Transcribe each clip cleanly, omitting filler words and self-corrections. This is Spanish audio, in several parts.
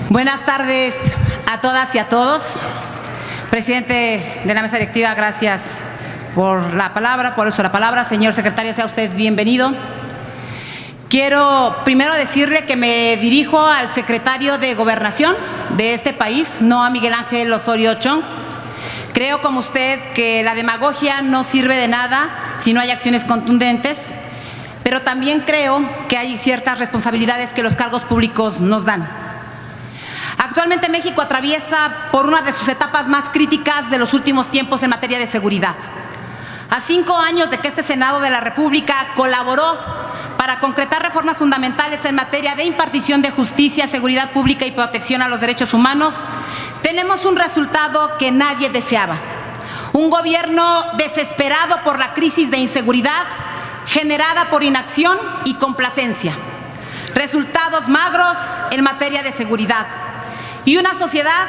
Buenas tardes a todas y a todos. Presidente de la mesa directiva, gracias por la palabra, por eso la palabra. Señor secretario, sea usted bienvenido. Quiero primero decirle que me dirijo al secretario de Gobernación de este país, no a Miguel Ángel Osorio Chong. Creo, como usted, que la demagogia no sirve de nada si no hay acciones contundentes, pero también creo que hay ciertas responsabilidades que los cargos públicos nos dan. Actualmente México atraviesa por una de sus etapas más críticas de los últimos tiempos en materia de seguridad. A 5 años de que este Senado de la República colaboró para concretar reformas fundamentales en materia de impartición de justicia, seguridad pública y protección a los derechos humanos, tenemos un resultado que nadie deseaba. Un gobierno desesperado por la crisis de inseguridad generada por inacción y complacencia. Resultados magros en materia de seguridad. Y una sociedad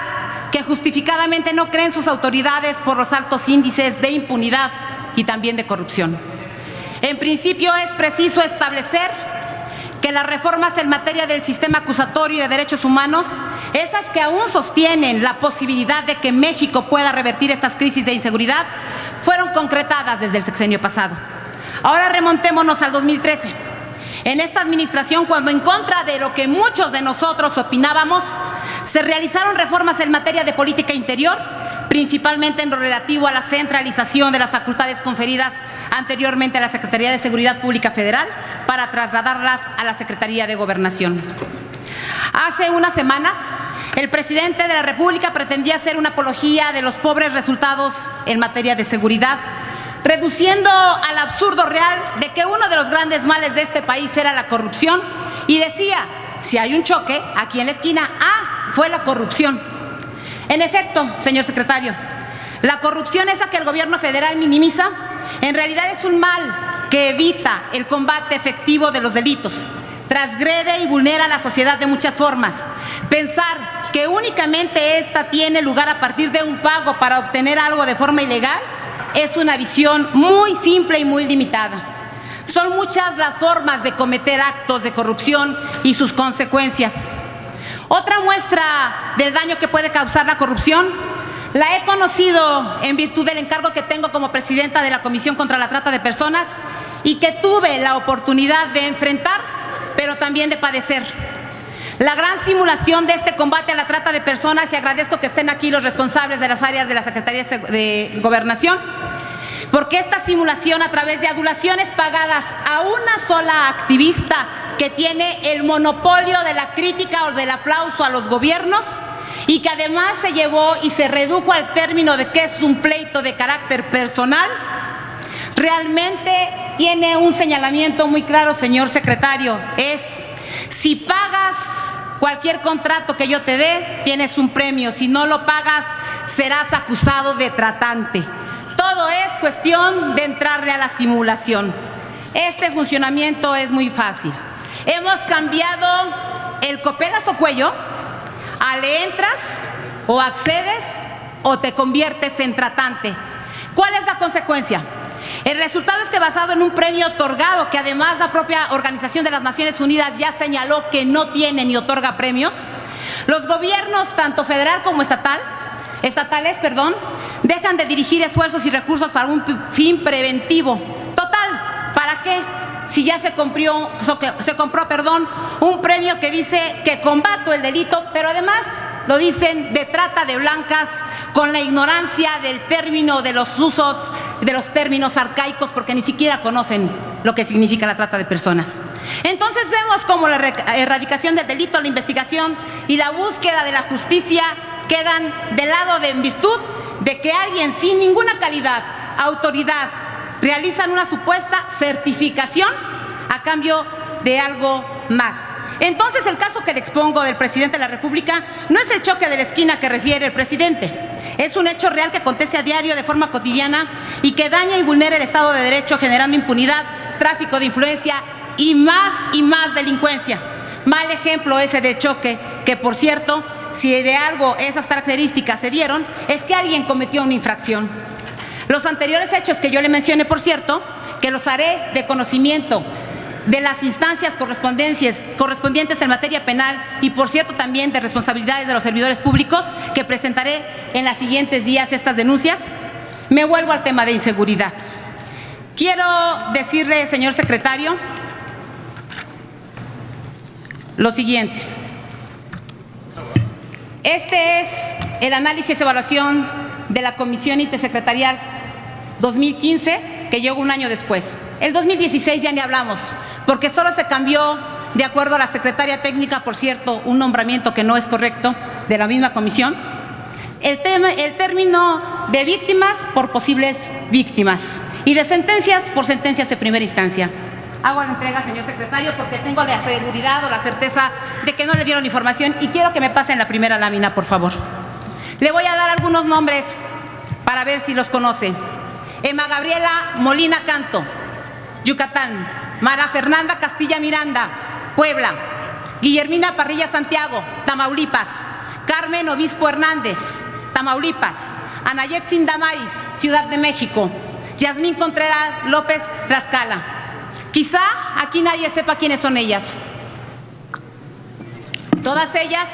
que justificadamente no cree en sus autoridades por los altos índices de impunidad y también de corrupción. En principio es preciso establecer que las reformas en materia del sistema acusatorio y de derechos humanos, esas que aún sostienen la posibilidad de que México pueda revertir estas crisis de inseguridad, fueron concretadas desde el sexenio pasado. Ahora remontémonos al 2013. En esta administración, cuando en contra de lo que muchos de nosotros opinábamos, se realizaron reformas en materia de política interior, principalmente en lo relativo a la centralización de las facultades conferidas anteriormente a la Secretaría de Seguridad Pública Federal para trasladarlas a la Secretaría de Gobernación. Hace unas semanas, el presidente de la República pretendía hacer una apología de los pobres resultados en materia de seguridad, reduciendo al absurdo real de que uno de los grandes males de este país era la corrupción, y decía, si hay un choque, aquí en la esquina, fue la corrupción. En efecto, señor secretario, la corrupción, esa que el gobierno federal minimiza, en realidad es un mal que evita el combate efectivo de los delitos, transgrede y vulnera la sociedad de muchas formas. Pensar que únicamente esta tiene lugar a partir de un pago para obtener algo de forma ilegal es una visión muy simple y muy limitada. Son muchas las formas de cometer actos de corrupción y sus consecuencias. Otra muestra del daño que puede causar la corrupción la he conocido en virtud del encargo que tengo como presidenta de la Comisión contra la Trata de Personas y que tuve la oportunidad de enfrentar, pero también de padecer. La gran simulación de este combate a la trata de personas, y agradezco que estén aquí los responsables de las áreas de la Secretaría de Gobernación, porque esta simulación a través de adulaciones pagadas a una sola activista que tiene el monopolio de la crítica o del aplauso a los gobiernos y que además se llevó y se redujo al término de que es un pleito de carácter personal, realmente tiene un señalamiento muy claro, señor secretario, es: si pagas cualquier contrato que yo te dé, tienes un premio. Si no lo pagas, serás acusado de tratante. Todo es cuestión de entrarle a la simulación. Este funcionamiento es muy fácil. Hemos cambiado el copelas o cuello a le entras o accedes o te conviertes en tratante. ¿Cuál es la consecuencia? El resultado es que, basado en un premio otorgado, que además la propia Organización de las Naciones Unidas ya señaló que no tiene ni otorga premios, los gobiernos, tanto federal como estatales, dejan de dirigir esfuerzos y recursos para un fin preventivo. Total, ¿para qué? Si ya se compró un premio que dice que combato el delito, pero además lo dicen de trata de blancas, con la ignorancia del término, de los usos, de los términos arcaicos, porque ni siquiera conocen lo que significa la trata de personas. Entonces vemos cómo la erradicación del delito, la investigación y la búsqueda de la justicia quedan de lado en virtud de que alguien sin ninguna calidad, autoridad, realizan una supuesta certificación a cambio de algo más. Entonces, el caso que le expongo del presidente de la República no es el choque de la esquina que refiere el presidente. Es un hecho real que acontece a diario de forma cotidiana y que daña y vulnera el Estado de Derecho, generando impunidad, tráfico de influencia y más delincuencia. Mal ejemplo ese de choque, que por cierto, si de algo esas características se dieron, es que alguien cometió una infracción. Los anteriores hechos que yo le mencioné, por cierto, que los haré de conocimiento de las instancias correspondientes en materia penal y, por cierto, también de responsabilidades de los servidores públicos, que presentaré en los siguientes días estas denuncias, me vuelvo al tema de inseguridad. Quiero decirle, señor secretario, lo siguiente. Este es el análisis y evaluación de la Comisión Intersecretarial 2015, que llegó un año después. El 2016 ya ni hablamos, porque solo se cambió, de acuerdo a la secretaria técnica, por cierto, un nombramiento que no es correcto, de la misma comisión, el término de víctimas por posibles víctimas y de sentencias por sentencias de primera instancia. Hago la entrega, señor secretario, porque tengo la seguridad o la certeza de que no le dieron información y quiero que me pasen la primera lámina, por favor. Le voy a dar algunos nombres para ver si los conoce. Emma Gabriela Molina Canto, Yucatán. Mara Fernanda Castilla Miranda, Puebla. Guillermina Parrilla Santiago, Tamaulipas. Carmen Obispo Hernández, Tamaulipas. Anayetzin Damaris, Ciudad de México. Yasmín Contreras López, Tlaxcala. Quizá aquí nadie sepa quiénes son ellas. Todas ellas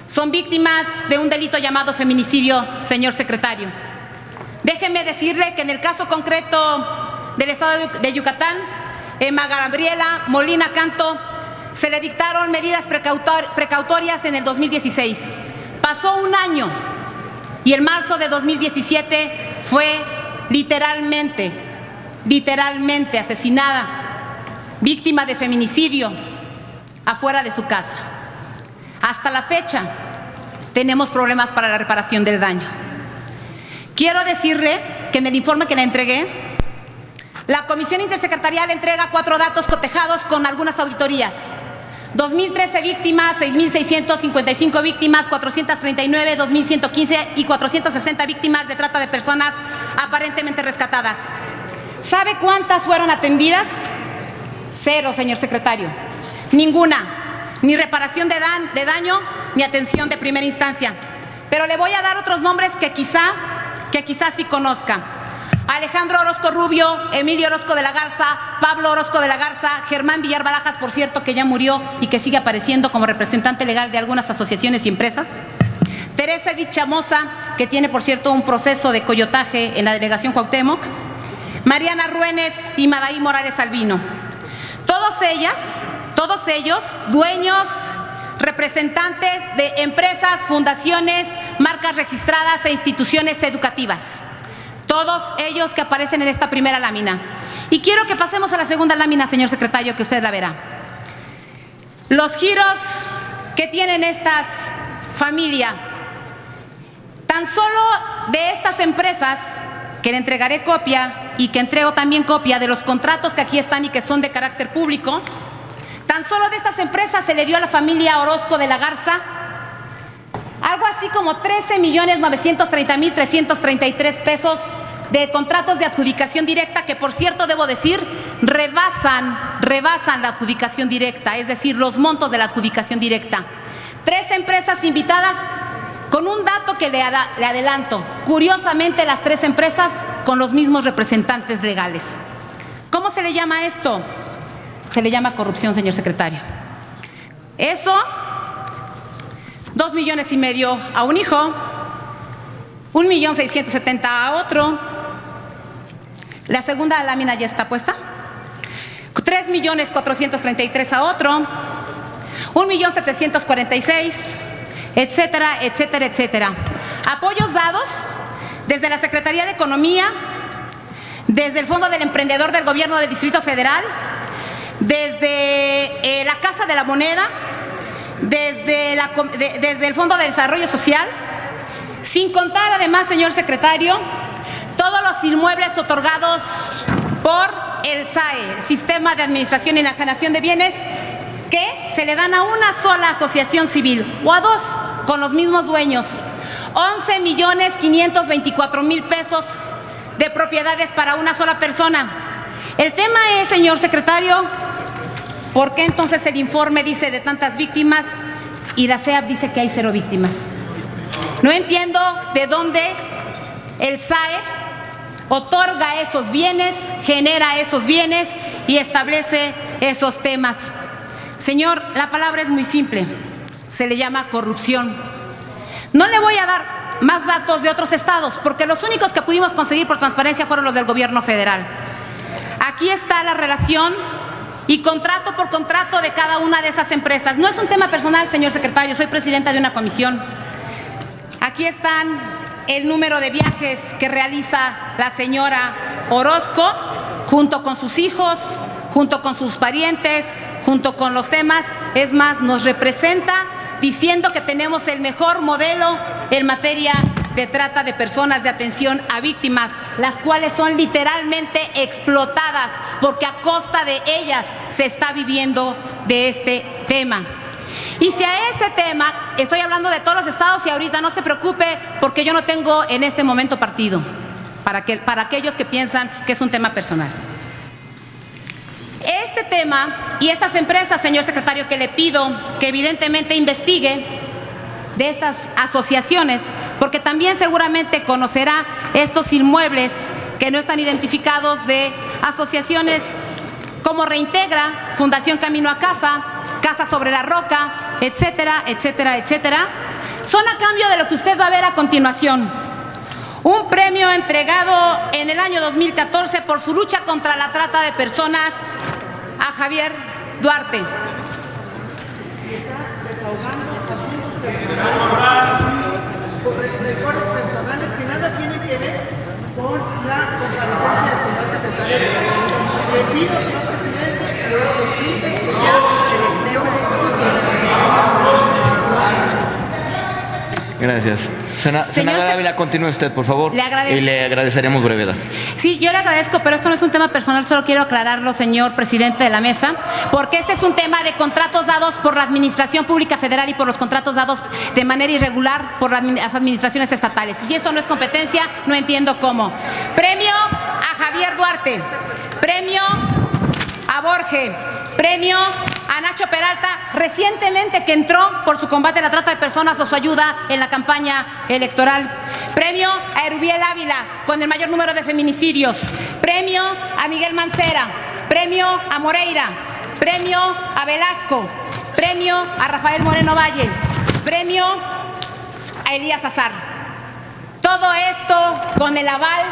son víctimas de un delito llamado feminicidio, señor secretario. Déjeme decirle que en el caso concreto del estado de Yucatán, Emma Gabriela Molina Canto, se le dictaron medidas precautorias en el 2016. Pasó un año y en marzo de 2017 fue literalmente asesinada, víctima de feminicidio, afuera de su casa. Hasta la fecha tenemos problemas para la reparación del daño. Quiero decirle que en el informe que le entregué, la Comisión Intersecretarial entrega 4 datos cotejados con algunas auditorías. 2013 víctimas, 6.655 víctimas, 439, 2.115 y 460 víctimas de trata de personas aparentemente rescatadas. ¿Sabe cuántas fueron atendidas? 0, señor secretario. Ninguna. Ni reparación de daño, ni atención de primera instancia. Pero le voy a dar otros nombres que quizá sí conozca. Alejandro Orozco Rubio, Emilio Orozco de la Garza, Pablo Orozco de la Garza, Germán Villar Barajas, por cierto, que ya murió y que sigue apareciendo como representante legal de algunas asociaciones y empresas. Teresa Edith Chamosa, que tiene, por cierto, un proceso de coyotaje en la delegación Cuauhtémoc. Mariana Ruénes y Madaí Morales Albino. Todos ellos, dueños, representantes de empresas, fundaciones, marcas registradas e instituciones educativas. Todos ellos que aparecen en esta primera lámina. Y quiero que pasemos a la segunda lámina, señor secretario, que usted la verá. Los giros que tienen estas familias, tan solo de estas empresas, que le entregaré copia y que entrego también copia de los contratos que aquí están y que son de carácter público, tan solo de estas empresas se le dio a la familia Orozco de la Garza algo así como 13.930.333 pesos de contratos de adjudicación directa, que, por cierto, debo decir, rebasan la adjudicación directa, es decir, los montos de la adjudicación directa. 3 empresas invitadas, con un dato que le adelanto. Curiosamente, las 3 empresas con los mismos representantes legales. ¿Cómo se le llama esto? Se le llama corrupción, señor secretario. Eso, 2,5 millones a un hijo, 1,670,000 a otro. La segunda lámina ya está puesta. 3,433,000 a otro, 1,746,000, etcétera, etcétera, etcétera. Apoyos dados desde la Secretaría de Economía, desde el Fondo del Emprendedor del Gobierno del Distrito Federal, desde la Casa de la Moneda, desde el Fondo de Desarrollo Social, sin contar además, señor secretario, todos los inmuebles otorgados por el SAE, el Sistema de Administración y Enajenación de Bienes, que se le dan a una sola asociación civil o a 2 con los mismos dueños. 11,524,000 pesos de propiedades para una sola persona. El tema es, señor secretario, ¿por qué entonces el informe dice de tantas víctimas y la SEAP dice que hay 0 víctimas? No entiendo de dónde el SAE otorga esos bienes, genera esos bienes y establece esos temas. Señor, la palabra es muy simple, se le llama corrupción. No le voy a dar más datos de otros estados, porque los únicos que pudimos conseguir por transparencia fueron los del gobierno federal. Aquí está la relación y contrato por contrato de cada una de esas empresas. No es un tema personal, señor secretario, soy presidenta de una comisión. Aquí están el número de viajes que realiza la señora Orozco, junto con sus hijos, junto con sus parientes, junto con los temas. Es más, nos representa diciendo que tenemos el mejor modelo en materia de trata de personas, de atención a víctimas, las cuales son literalmente explotadas, porque a costa de ellas se está viviendo de este tema. Y si a ese tema, estoy hablando de todos los estados y ahorita no se preocupe, porque yo no tengo en este momento partido, para aquellos que piensan que es un tema personal. Este tema y estas empresas, señor secretario, que le pido que evidentemente investigue de estas asociaciones, porque también seguramente conocerá estos inmuebles que no están identificados de asociaciones como Reintegra, Fundación Camino a Casa, Casa sobre la Roca, etcétera, etcétera, etcétera. Son a cambio de lo que usted va a ver a continuación. Un premio entregado en el año 2014 por su lucha contra la trata de personas a Javier Duarte. Recortes personales que nada tiene que ver con la comparecencia del señor secretario de Gobierno. Le pido, señor presidente, lo explique que Gracias. Senadora Ávila, continúe usted, por favor. Le agradezco. Y le agradeceríamos brevedad. Sí, yo le agradezco, pero esto no es un tema personal, solo quiero aclararlo, señor presidente de la mesa, porque este es un tema de contratos dados por la Administración Pública Federal y por los contratos dados de manera irregular por las administraciones estatales. Y si eso no es competencia, no entiendo cómo. Premio a Javier Duarte, premio a Borge, premio a Nacho Peralta, recientemente que entró por su combate a la trata de personas o su ayuda en la campaña electoral. Premio a Erubiel Ávila, con el mayor número de feminicidios. Premio a Miguel Mancera. Premio a Moreira. Premio a Velasco. Premio a Rafael Moreno Valle. Premio a Elías Azar. Todo esto con el aval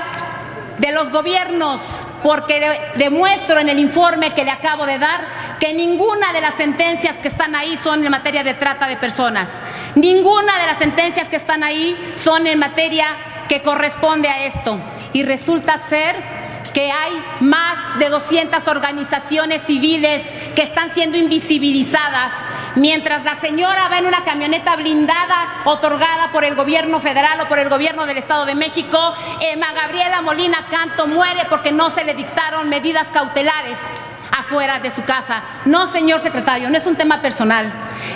de los gobiernos, porque demuestro en el informe que le acabo de dar que ninguna de las sentencias que están ahí son en materia de trata de personas. Ninguna de las sentencias que están ahí son en materia que corresponde a esto. Y resulta ser que hay más de 200 organizaciones civiles que están siendo invisibilizadas, mientras la señora va en una camioneta blindada otorgada por el gobierno federal o por el gobierno del Estado de México. Emma Gabriela Molina Canto muere porque no se le dictaron medidas cautelares afuera de su casa. No, señor secretario, no es un tema personal.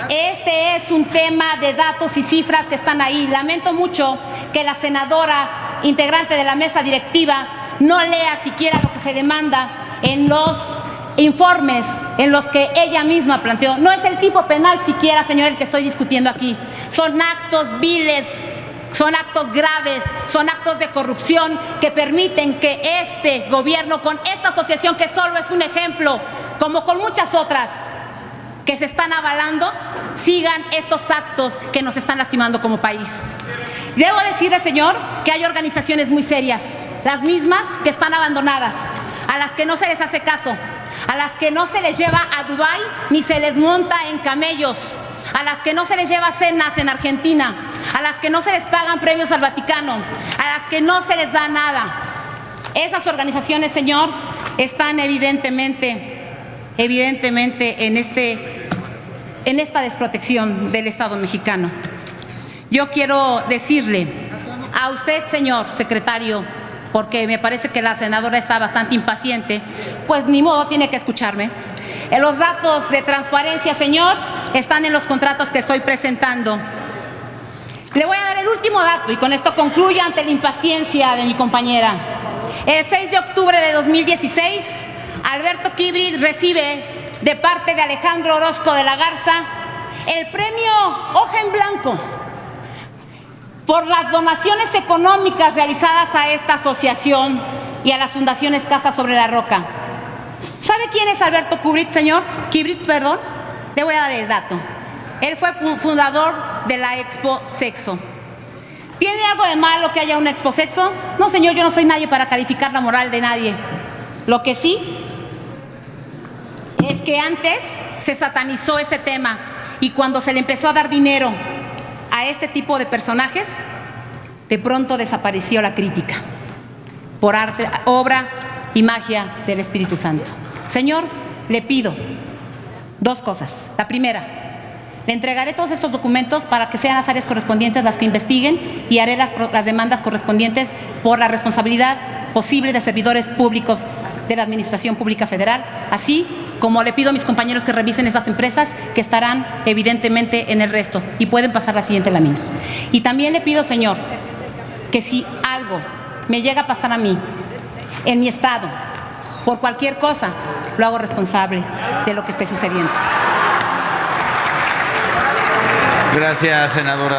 Este es un tema de datos y cifras que están ahí. Lamento mucho que la senadora integrante de la mesa directiva no lea siquiera lo que se demanda en los informes en los que ella misma planteó. No es el tipo penal siquiera, señor, el que estoy discutiendo aquí. Son actos viles, son actos graves, son actos de corrupción que permiten que este gobierno, con esta asociación que solo es un ejemplo, como con muchas otras que se están avalando, sigan estos actos que nos están lastimando como país. Debo decirle, señor, que hay organizaciones muy serias, las mismas que están abandonadas, a las que no se les hace caso, a las que no se les lleva a Dubái ni se les monta en camellos, a las que no se les lleva cenas en Argentina, a las que no se les pagan premios al Vaticano, a las que no se les da nada. Esas organizaciones, señor, están evidentemente en esta desprotección del Estado mexicano. Yo quiero decirle a usted, señor secretario, porque me parece que la senadora está bastante impaciente, pues ni modo, tiene que escucharme. Los datos de transparencia, señor, están en los contratos que estoy presentando. Le voy a dar el último dato y con esto concluyo ante la impaciencia de mi compañera. El 6 de octubre de 2016, Alberto Kibrit recibe de parte de Alejandro Orozco de la Garza el premio Hoja en Blanco por las donaciones económicas realizadas a esta asociación y a las fundaciones Casa sobre la Roca. ¿Sabe ¿Sabe quién es Alberto Kibrit, perdón? Le voy a dar el dato. Él fue fundador de la Expo Sexo. ¿Tiene algo de malo que haya una Expo Sexo? No, señor, yo no soy nadie para calificar la moral de nadie. Lo que sí es que antes se satanizó ese tema y cuando se le empezó a dar dinero a este tipo de personajes, de pronto desapareció la crítica por arte, obra y magia del Espíritu Santo. Señor, le pido dos cosas. La primera, le entregaré todos estos documentos para que sean las áreas correspondientes las que investiguen y haré las demandas correspondientes por la responsabilidad posible de servidores públicos de la Administración Pública Federal, así como le pido a mis compañeros que revisen esas empresas que estarán evidentemente en el resto y pueden pasar la siguiente lámina. Y también le pido, señor, que si algo me llega a pasar a mí, en mi estado, por cualquier cosa, lo hago responsable de lo que esté sucediendo. Gracias, senadora.